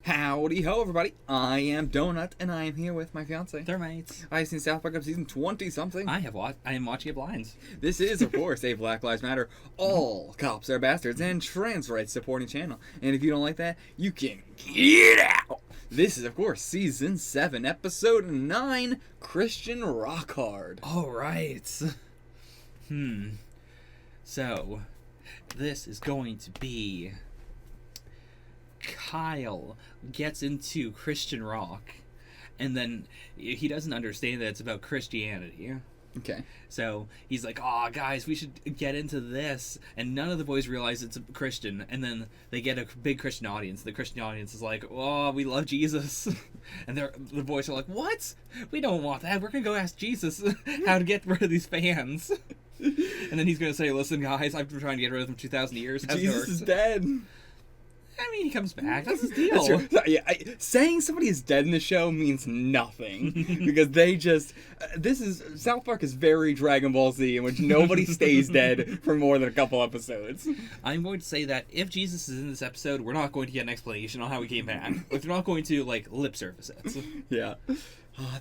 Howdy ho, everybody. I am Donut, and I am here with my fiance. Thermites. I've seen South Park up season 20-something. I am watching it blinds. This is, of course, a Black Lives Matter, all cops are bastards, and trans rights supporting channel. And if you don't like that, you can get out. This is, of course, season 7, episode 9, Christian Rock Hard. All right. So, this is going to be... Kyle gets into Christian rock, and then he doesn't understand that it's about Christianity. Okay. So he's like, "Oh, guys, we should get into this," and none of the boys realize it's a Christian. And then they get a big Christian audience. The Christian audience is like, "Oh, we love Jesus," and the boys are like, "What? We don't want that. We're gonna go ask Jesus how to get rid of these fans." And then he's gonna say, "Listen, guys, I've been trying to get rid of them 2,000 years. Jesus is dead. I mean, he comes back. That's his deal." That's true. Yeah, saying somebody is dead in the show means nothing because they just. South Park is very Dragon Ball Z, in which nobody stays dead for more than a couple episodes. I'm going to say that if Jesus is in this episode, we're not going to get an explanation on how he came back. Like, they're not going to lip service it. Yeah.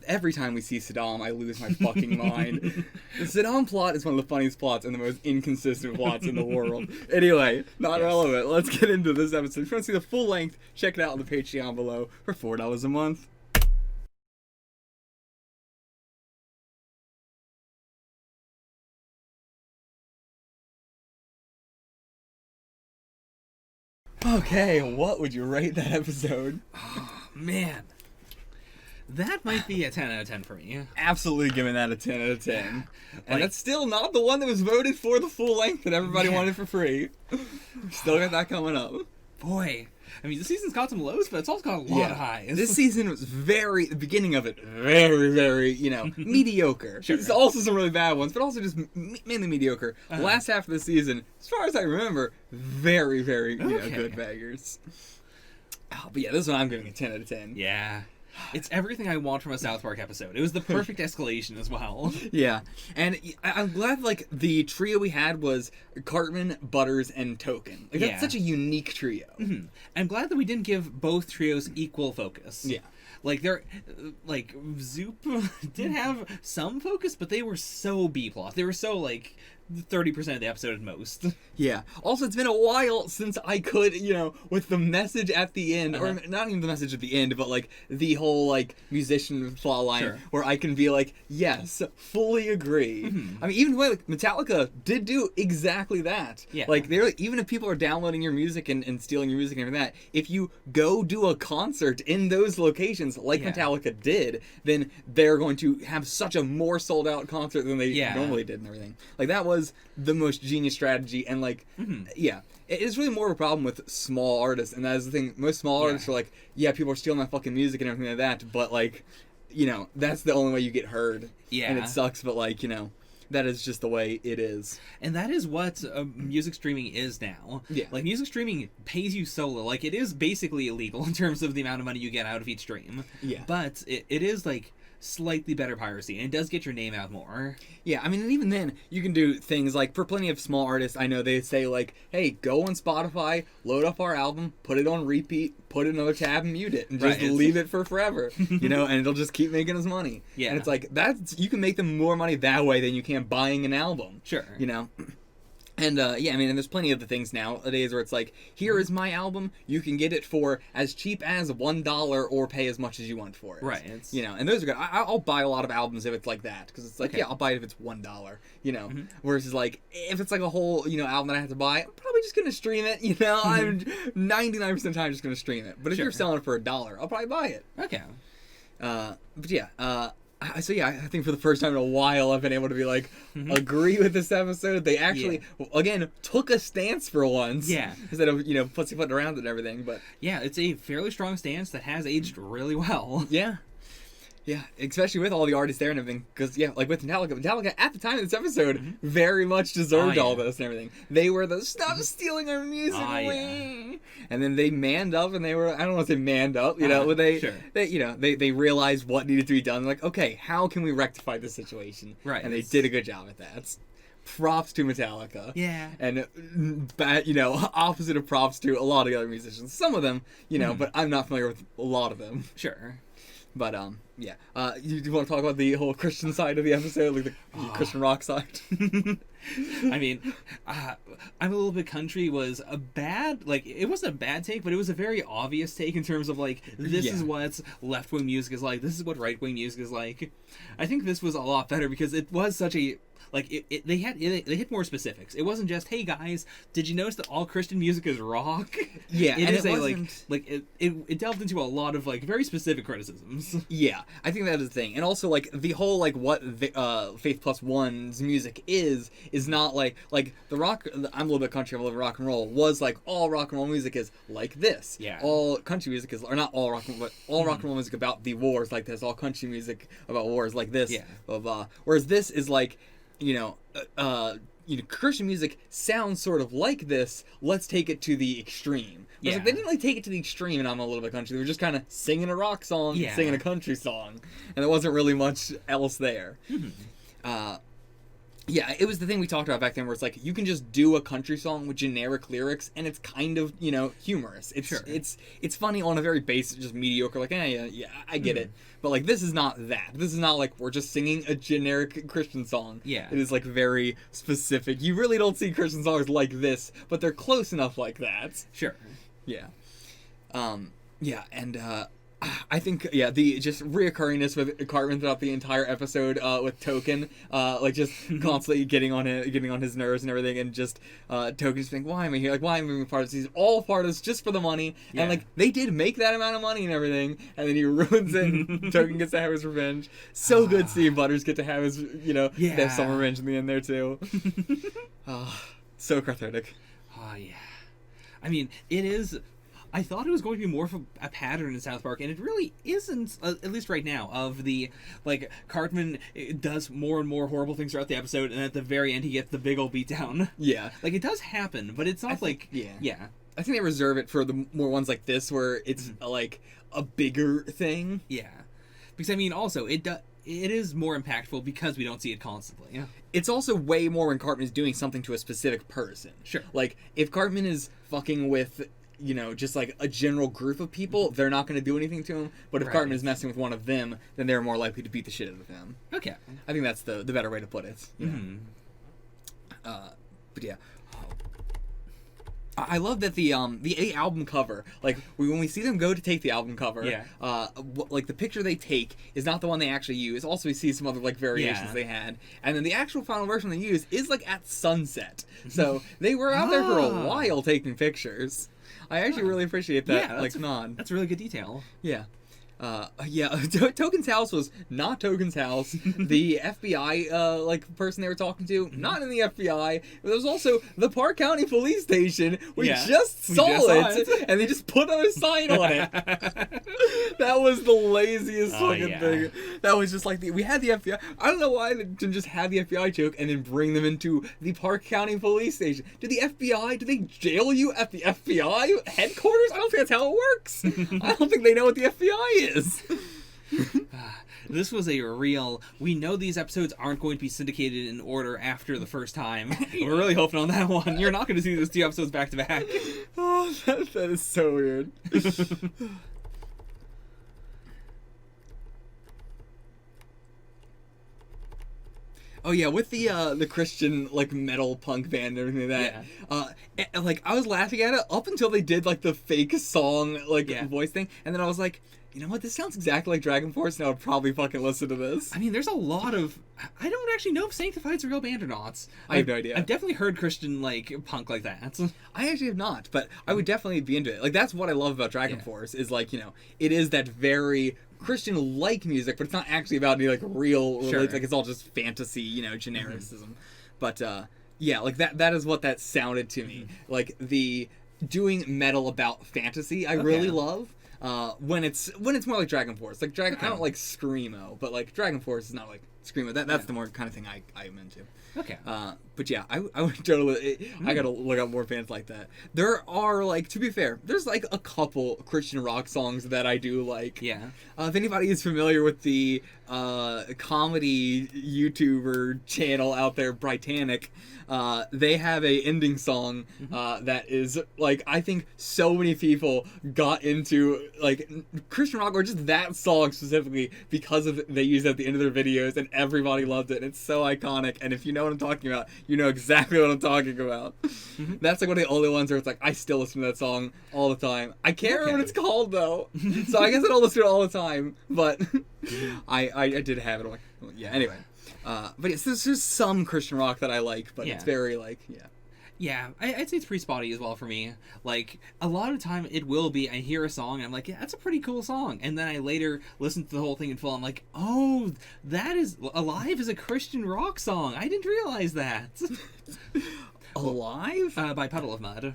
Every time we see Saddam, I lose my fucking mind. The Saddam plot is one of the funniest plots and the most inconsistent plots in the world. Anyway, not relevant. Let's get into this episode. If you want to see the full length, check it out on the Patreon below for $4 a month. Okay, what would you rate that episode? Oh, man. That might be a 10 out of 10 for me. Absolutely giving that a 10 out of 10. And that's still not the one that was voted for the full length that everybody wanted for free. Still got that coming up. Boy. I mean, the season's got some lows, but it's also got a lot of highs. This season was the beginning of it, very, very, mediocre. Sure. There's also some really bad ones, but also just mainly mediocre. The last half of the season, as far as I remember, very, very, good baggers. Oh, but yeah, this one I'm giving a 10 out of 10. Yeah. It's everything I want from a South Park episode. It was the perfect escalation as well. Yeah, and I'm glad, the trio we had was Cartman, Butters, and Token. That's such a unique trio. Mm-hmm. I'm glad that we didn't give both trios equal focus. Yeah. Zoop did have some focus, but they were so B-plot. They were so, 30% of the episode at most. Yeah. Also, it's been a while since I could, with the message at the end, or not even the message at the end, but the whole musician plot line where I can be like, yes, fully agree. Mm-hmm. I mean, even the way Metallica did do exactly that. Yeah. Even if people are downloading your music and stealing your music and everything like that, if you go do a concert in those locations Metallica did, then they're going to have such a more sold out concert than they normally did and everything. That was the most genius strategy, and it's really more of a problem with small artists, and that is the thing. Most small artists are people are stealing my fucking music and everything like that, but that's the only way you get heard. Yeah. And it sucks, but that is just the way it is. And that is what music streaming is now. Yeah. Music streaming pays you so little. It is basically illegal in terms of the amount of money you get out of each stream. Yeah. But it is slightly better piracy, and it does get your name out more. Yeah, I mean, and even then, you can do things for plenty of small artists, I know they say, hey, go on Spotify, load up our album, put it on repeat, put another tab and mute it, and just leave it for forever, and it'll just keep making us money. Yeah. And it's you can make them more money that way than you can buying an album. Sure. And, and there's plenty of the things nowadays where it's here is my album, you can get it for as cheap as $1 or pay as much as you want for it. Right. And those are good. I'll buy a lot of albums if it's like that, because it's I'll buy it if it's $1, Mm-hmm. Versus, if it's a whole, album that I have to buy, I'm probably just going to stream it, I'm 99% of the time just going to stream it. But if you're selling it for $1, I'll probably buy it. Okay. I think for the first time in a while I've been able to be agree with this episode. They actually, again, took a stance for once. Yeah. Instead of, pussyfooting around it and everything. But yeah, it's a fairly strong stance that has aged really well. Yeah. Yeah, especially with all the artists there and everything. Because, with Metallica at the time of this episode very much deserved all this and everything. They were the stop stealing our music. And then they manned up and they were, I don't want to say manned up, but they realized what needed to be done. Okay, how can we rectify this situation? Right. And they did a good job at that. props to Metallica. Yeah. And opposite of props to a lot of the other musicians. Some of them, but I'm not familiar with a lot of them. Sure. But yeah. You want to talk about the whole Christian side of the episode, like the Christian rock side? I mean, I'm a Little Bit Country was a bad, like, it wasn't a bad take, but it was a very obvious take in terms of, like, this is what left-wing music is like, this is what right-wing music is like. I think this was a lot better because it was such a, like, they hit more specifics. It wasn't just, hey guys, did you notice that all Christian music is rock? Yeah, it and is it a wasn't... it delved into a lot of, like, very specific criticisms. Yeah, I think that is the thing, and also like the whole like what Faith Plus One's music is not like the rock. I'm a Little Bit Country, I'm a Little Bit Rock and Roll was like all rock and roll music is like this. Yeah. All country music is, or not all rock and roll, but all rock and roll music about the wars like this. All country music about wars like this. Yeah. Blah blah. Whereas this is like, Christian music sounds sort of like this. Let's take it to the extreme. Yeah. Like, they didn't like take it to the extreme and I'm a Little Bit Country. They were just kind of singing a rock song, and singing a country song, and there wasn't really much else there. Yeah, it was the thing we talked about back then, where it's like you can just do a country song with generic lyrics, and it's kind of humorous. It's funny on a very basic, just mediocre, like yeah, I get it. But like this is not that. This is not like we're just singing a generic Christian song. Yeah, it is like very specific. You really don't see Christian songs like this, but they're close enough like that. Sure. Yeah. Yeah, and I think the just reoccurringness with Cartman throughout the entire episode with Token, like just constantly getting on his nerves and everything, and just Token just being, why am I here? Like, why am I being part of this? He's all part of this just for the money, and like they did make that amount of money and everything, and then he ruins it. And Token gets to have his revenge. So good seeing Butters get to have his they have some revenge in the end there too. So cathartic. Oh yeah, I mean it is. I thought it was going to be more of a pattern in South Park, and it really isn't, at least right now, of the, like, Cartman does more and more horrible things throughout the episode, and at the very end he gets the big old beatdown. Yeah. Like, it does happen, but it's not Yeah. I think they reserve it for the more ones like this, where it's, like, a bigger thing. Yeah. Because, I mean, also, it is more impactful because we don't see it constantly. Yeah. It's also way more when Cartman is doing something to a specific person. Sure. Like, if Cartman is fucking with... just like a general group of people, they're not going to do anything to him. But if Cartman is messing with one of them, then they're more likely to beat the shit out of him. Okay. I think that's the better way to put it. But yeah. I love that the album cover, like when we see them go to take the album cover, like the picture they take is not the one they actually use. Also, we see some other like variations they had, and then the actual final version they use is like at sunset. So they were out there for a while taking pictures. I actually really appreciate that. Yeah, nod. That's a really good detail. Yeah. Token's house was not Token's house. The FBI person they were talking to, not in the FBI. There was also the Park County Police Station. We just saw it, and they just put a sign on it. That was the laziest fucking thing. That was just like we had the FBI. I don't know why they didn't just have the FBI joke and then bring them into the Park County Police Station. Do they jail you at the FBI headquarters? I don't think that's how it works. I don't think they know what the FBI is. This was a real... We know these episodes aren't going to be syndicated in order after the first time. We're really hoping on that one. You're not going to see these 2 episodes back to back. Oh, that is so weird. Oh yeah, with the Christian like metal punk band and everything like that. Like I was laughing at it up until they did like the fake song voice thing, and then I was like, you know what? This sounds exactly like Dragon Force, and I would probably fucking listen to this. I mean, there's a lot of... I don't actually know if Sanctified's a real band or not. I have no idea. I've definitely heard Christian, punk like that. I actually have not, but I would definitely be into it. Like, that's what I love about Dragon Force, is, like, it is that very Christian-like music, but it's not actually about any, like, real... Sure. Like, it's all just fantasy, genericism. But, yeah, like, that is what that sounded to me. Like, the doing metal about fantasy, I really love. When it's more like Dragon Force. Like I don't like screamo, but like Dragon Force is not like screamo. That's the more kind of thing I'm into. Okay. But yeah, I would totally. I gotta look up more bands like that. There are, like, to be fair, there's like a couple Christian rock songs that I do like. Yeah. If anybody is familiar with the comedy YouTuber channel out there, Britannic, they have a ending song that is, like, I think so many people got into, like, Christian rock, or just that song specifically, because of they use it at the end of their videos, and everybody loved it, and it's so iconic. And if you know what I'm talking about, you know exactly what I'm talking about. That's like one of the only ones where it's like I still listen to that song all the time. I can't remember what it's called though, so I guess I don't listen to it all the time. But I did have it. Yeah. Anyway, but yes, there's just some Christian rock that I like, but it's very like Yeah, I'd say it's pretty spotty as well for me. Like, a lot of the time it will be, I hear a song and I'm like, yeah, that's a pretty cool song. And then I later listen to the whole thing in full, I'm like, oh, that is, Alive is a Christian rock song. I didn't realize that. Alive? By Puddle of Mud.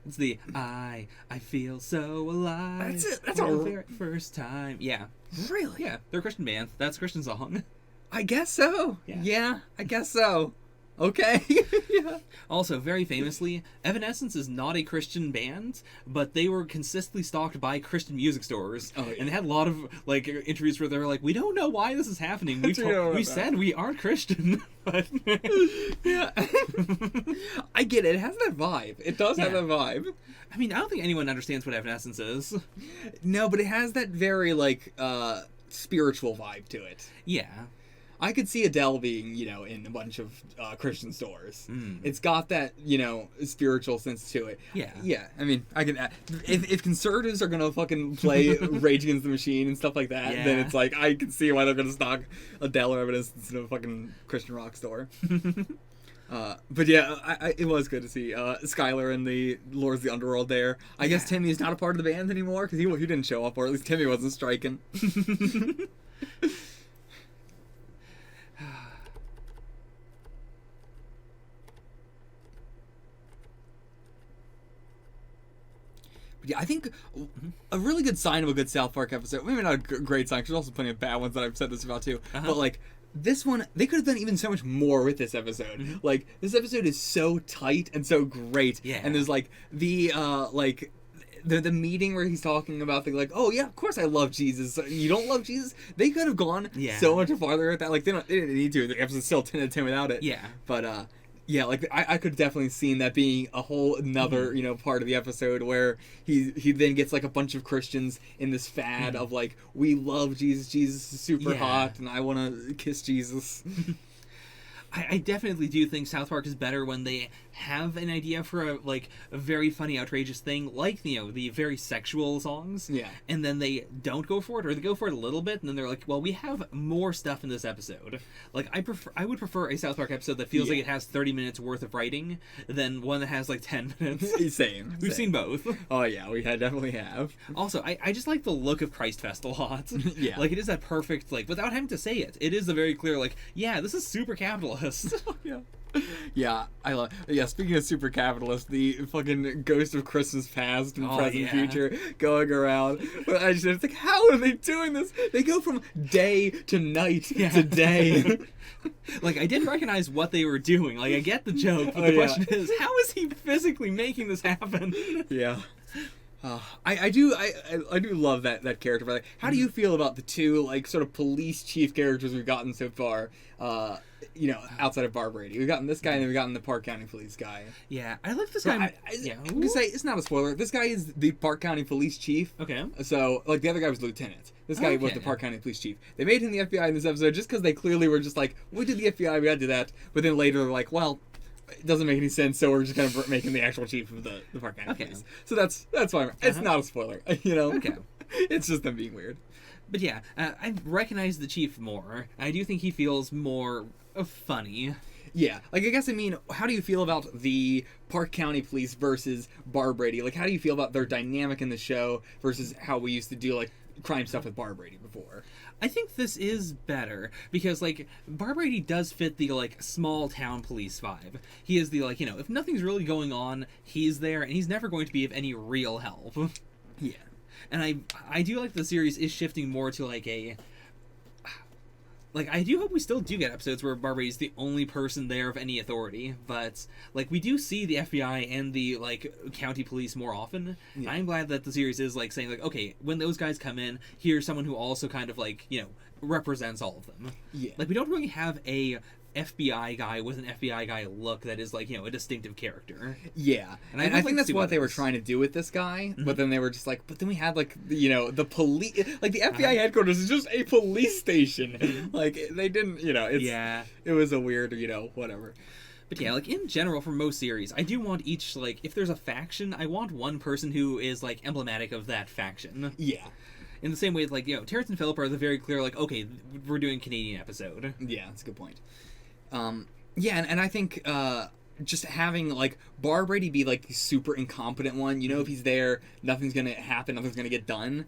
It's the, I feel so alive. That's it. That's for the a very first time. Yeah. Really? Yeah, they're a Christian band. That's a Christian song. I guess so. Yeah, I guess so. Okay. Yeah. Also, very famously, Evanescence is not a Christian band, but they were consistently stalked by Christian music stores. Oh, yeah. And they had a lot of, like, interviews where they were like, we don't know why this is happening. We said we aren't Christian. But yeah. I get it. It has that vibe. It does have that vibe. I mean, I don't think anyone understands what Evanescence is. No, but it has that very, like, spiritual vibe to it. Yeah. I could see Adele being, you know, in a bunch of Christian stores. It's got that, you know, spiritual sense to it. Yeah. Yeah. I mean, I can. If conservatives are gonna fucking play Rage Against the Machine and stuff like that, then it's like I can see why they're gonna stock Adele or Evanescence in a fucking Christian rock store. But yeah, it was good to see Skylar and the Lords of the Underworld there. I guess Timmy is not a part of the band anymore because he didn't show up, or at least Timmy wasn't striking. Yeah, I think a really good sign of a good South Park episode, maybe not a great sign, because there's also plenty of bad ones that I've said this about too, but like, this one, they could have done even so much more with this episode. Like, this episode is so tight and so great, and there's like, the meeting where he's talking about the, like, oh yeah, of course I love Jesus. You don't love Jesus? They could have gone so much farther with that. Like, they didn't need to. The episode's still 10 to 10 without it. Yeah. But, yeah, like, I could definitely seen that being a whole another, you know, part of the episode where he then gets, like, a bunch of Christians in this fad of, like, we love Jesus, Jesus is super hot, and I want to kiss Jesus. I definitely do think South Park is better when they have an idea for a very funny, outrageous thing, like, you know, the very sexual songs. Yeah. And then they don't go for it, or they go for it a little bit, and then they're like, well, we have more stuff in this episode. Like, I would prefer a South Park episode that feels like it has 30 minutes worth of writing than one that has like 10 minutes. Same. We've seen both. Oh yeah, we definitely have. Also, I just like the look of Christ Fest a lot. Yeah. Like, it is that perfect, like, without having to say it, it is a very clear, like, yeah, this is super capitalist. Yeah. Yeah, I love. Yeah, speaking of super capitalist, the fucking ghost of Christmas past and present, future going around. But it's like, how are they doing this? They go from day to night to day. Like, I didn't recognize what they were doing. Like, I get the joke, but the question is, how is he physically making this happen? Yeah. I do love that character. But like, how do you feel about the two, like, sort of police chief characters we've gotten so far? You know, outside of Bar Brady, we've gotten this guy, and then we've gotten the Park County Police guy. Yeah, I like this guy. I'm gonna say it's not a spoiler. This guy is the Park County Police Chief. Okay. So, like, the other guy was lieutenant. This guy was the Park County Police Chief. They made him the FBI in this episode just because they clearly were just like, we did the FBI, we gotta do that. But then later they're like, well, it doesn't make any sense, so we're just kind of making the actual chief of the Park County Police. So that's fine. It's not a spoiler, you know. Okay. It's just them being weird. But yeah, I recognize the chief more. I do think he feels more funny. Yeah, like, I guess, I mean, how do you feel about the Park County Police versus Bar Brady? Like, how do you feel about their dynamic in the show versus how we used to do, like, crime stuff with Bar Brady before? I think this is better because, like, Bar Brady does fit the, like, small town police vibe. He is the, like, you know, if nothing's really going on, he's there, and he's never going to be of any real help. Yeah. And I do like the series is shifting more to, like, like, I do hope we still do get episodes where Barbrady's the only person there of any authority, but, like, we do see the FBI and the, like, county police more often. Yeah. I'm glad that the series is, like, saying, like, okay, when those guys come in, here's someone who also kind of, like, you know, represents all of them. Yeah. Like, we don't really have a FBI guy with an FBI guy look that is, like, you know, a distinctive character. Yeah, And and I'd I like think to that's see what what they were it is. trying to do with this guy, Mhm. but then they were just like, but then we had, like, you know, the police, like, the FBI headquarters is just a police station. Like, they didn't, you know, Yeah. it was a weird, you know, whatever. But yeah, like, in general, for most series, I do want each, like, if there's a faction, I want one person who is, like, emblematic of that faction. Yeah, In the same way, like, you know, Terrence and Philip are the very clear, like, okay, we're doing Canadian episode. yeah, that's a good point. Yeah, and I think just having, like, Bar Brady be, like, the super incompetent one, you know, if he's there, nothing's gonna happen, nothing's gonna get done,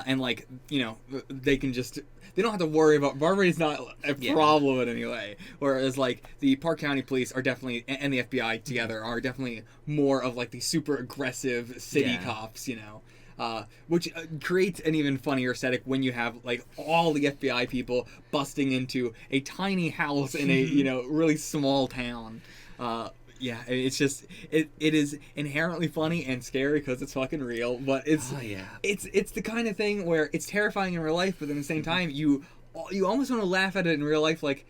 and, like, you know, they can just, they don't have to worry about, Bar Brady's not a Yeah. problem in any way, whereas, like, the Park County Police are definitely, and the FBI together are definitely more of, like, the super aggressive city Yeah. cops, you know. Which creates an even funnier aesthetic when you have, like, all the FBI people busting into a tiny house in a, you know, really small town. Yeah, it's just, it is inherently funny and scary because it's fucking real, but it's Oh, yeah. it's the kind of thing where it's terrifying in real life, but at the same time you almost want to laugh at it in real life, like,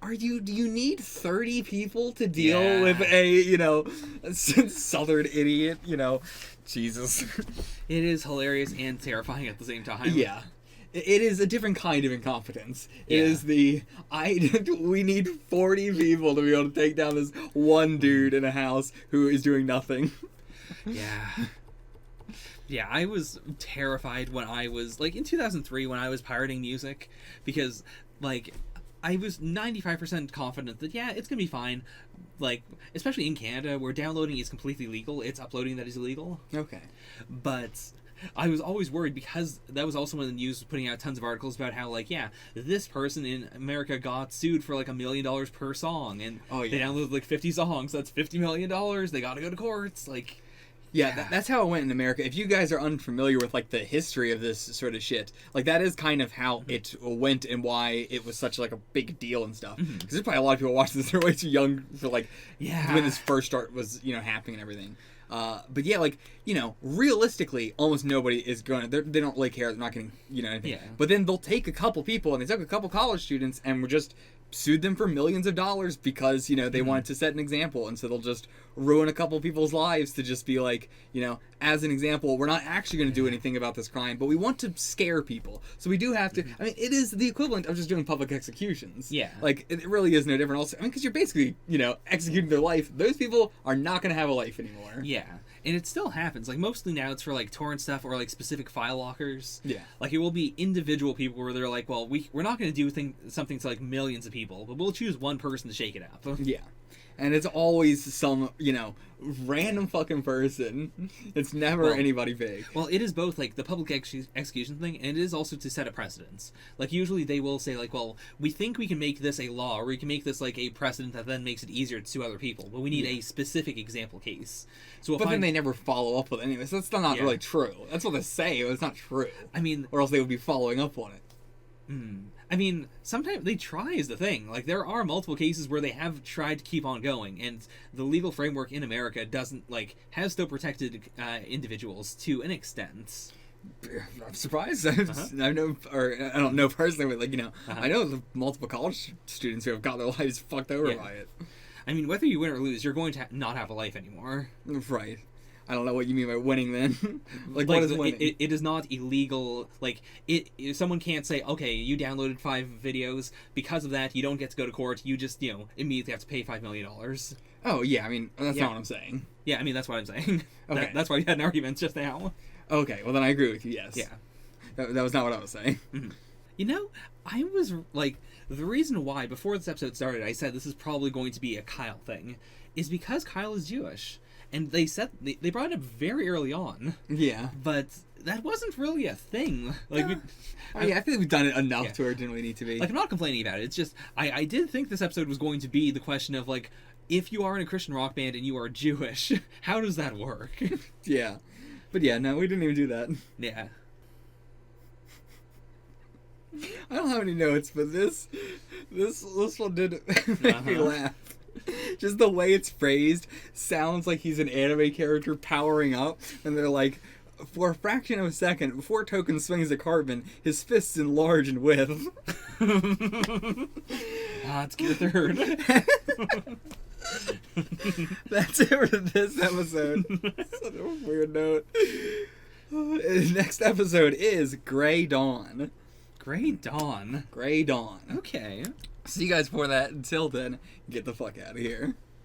do you need 30 people to deal Yeah. with a, you know, southern idiot, you know? Jesus. It is hilarious and terrifying at the same time. Yeah. It is a different kind of incompetence. It Yeah. is we need 40 people to be able to take down this one dude in a house who is doing nothing. Yeah. Yeah, I was terrified when I was, like, in 2003 when I was pirating music, because, like, I was 95% confident that, yeah, it's gonna be fine. Like, especially in Canada, where downloading is completely legal, it's uploading that is illegal. Okay. But I was always worried because that was also when the news was putting out tons of articles about how, like, yeah, this person in America got sued for, like, $1 million per song, and Oh, they yeah. downloaded, like, 50 songs, that's $50 million, they gotta go to courts, like... Yeah, Yeah. that's how it went in America. If you guys are unfamiliar with, like, the history of this sort of shit, like, that is kind of how it went and why it was such, like, a big deal and stuff. Because there's probably a lot of people watching this, they're way too young for, like, Yeah. when this first start was, you know, happening and everything. But yeah, like, you know, realistically, almost nobody is going to, they don't really care, they're not getting, you know, anything. Yeah. But then they'll take a couple people, and they took a couple college students, and were just sued them for millions of dollars because, you know, they wanted to set an example, and so they'll just ruin a couple people's lives to just be like, you know, as an example, we're not actually going to do anything about this crime, but we want to scare people, so we do have to, I mean, it is the equivalent of just doing public executions. Yeah. Like, it really is no different also, I mean, because you're basically, you know, executing their life. Those people are not going to have a life anymore. Yeah, and it still happens. Like, mostly now it's for, like, torrent stuff or, like, specific file lockers. Yeah. Like, it will be individual people where they're like, well, we're not going to do something to, like, millions of people, but we'll choose one person to shake it up. Yeah. And it's always some, you know, random fucking person. It's never Well- anybody big. Well, it is both, like, the public execution thing, and it is also to set a precedence. Like, usually they will say, like, well, we think we can make this a law, or we can make this, like, a precedent that then makes it easier to sue other people, but we need a specific example case. So we'll But then find... they never follow up with it anyway, so that's still not Yeah. really true. That's what they say, but it's not true. I mean, Or else they would be following up on it. sometimes they try is the thing. Like, there are multiple cases where they have tried to keep on going, and the legal framework in America doesn't, like, has still protected individuals to an extent. I'm surprised. I know, or I don't know personally, but, like, you know, Uh-huh. I know the multiple college students who have got their lives fucked over Yeah. by it. I mean, whether you win or lose, you're going to not have a life anymore. Right. I don't know what you mean by winning then. like, what is winning? It is not illegal. Like, someone can't say, okay, you downloaded 5 videos, because of that, you don't get to go to court, you just, you know, immediately have to pay $5 million. Oh, yeah, I mean, that's Yeah. not what I'm saying. Yeah, I mean, that's what I'm saying. Okay. That's why we had an argument just now. Okay, well then I agree with you, yes. Yeah. That was not what I was saying. You know, I was, like, the reason why, before this episode started, I said this is probably going to be a Kyle thing, is because Kyle is Jewish. And they brought it up very early on, Yeah. but that wasn't really a thing. Like, I feel like we've done it enough Yeah. to where it didn't really need to be. Like, I'm not complaining about it. It's just, I did think this episode was going to be the question of, like, if you are in a Christian rock band and you are Jewish, how does that work? Yeah. But yeah, no, we didn't even do that. Yeah. I don't have any notes, but this one did make me laugh. Just the way it's phrased sounds like he's an anime character powering up, and they're like, for a fraction of a second, before Token swings at Cartman, his fists enlarge in width. It's Gear Third. That's it for this episode. Such a weird note. Next episode is Grey Dawn. Grey Dawn. Grey Dawn. Okay. See you guys for that. Until then, get the fuck out of here.